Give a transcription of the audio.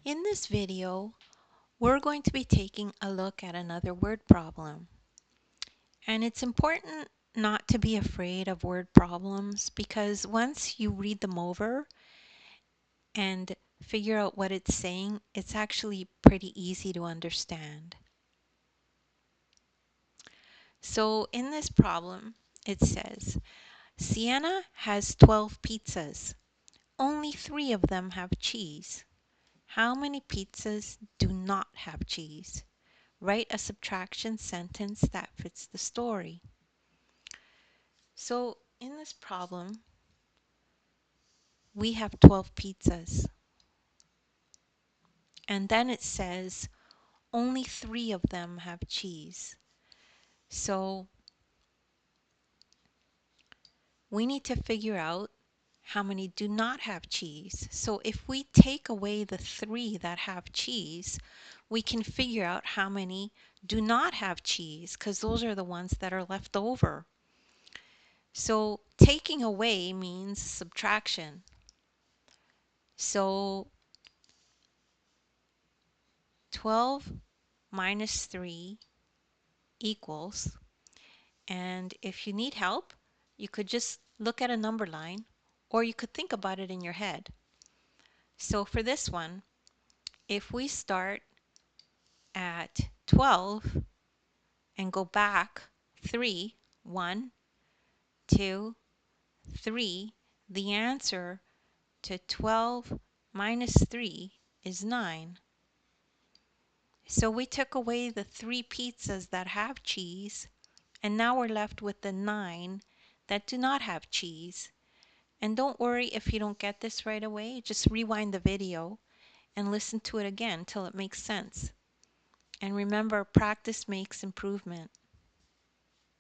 In this video, we're going to be taking a look at another word problem. And it's important not to be afraid of word problems because once you read them over and figure out what it's saying, it's actually pretty easy to understand. So in this problem, it says, Sienna has 12 pizzas. Only 3 of them have cheese. How many pizzas do not have cheese? Write a subtraction sentence that fits the story. So in this problem, we have 12 pizzas. And then it says only 3 of them have cheese. So we need to figure out how many do not have cheese. So if we take away the 3 that have cheese, we can figure out how many do not have cheese because those are the ones that are left over. So taking away means subtraction. So 12 minus 3 equals, and if you need help, you could just look at a number line or you could think about it in your head. So for this one, if we start at 12 and go back 3, 1, 2, 3, the answer to 12 minus 3 is 9. So we took away the 3 pizzas that have cheese, and now we're left with the 9 that do not have cheese. And don't worry if you don't get this right away, just rewind the video and listen to it again till it makes sense. And remember, practice makes improvement.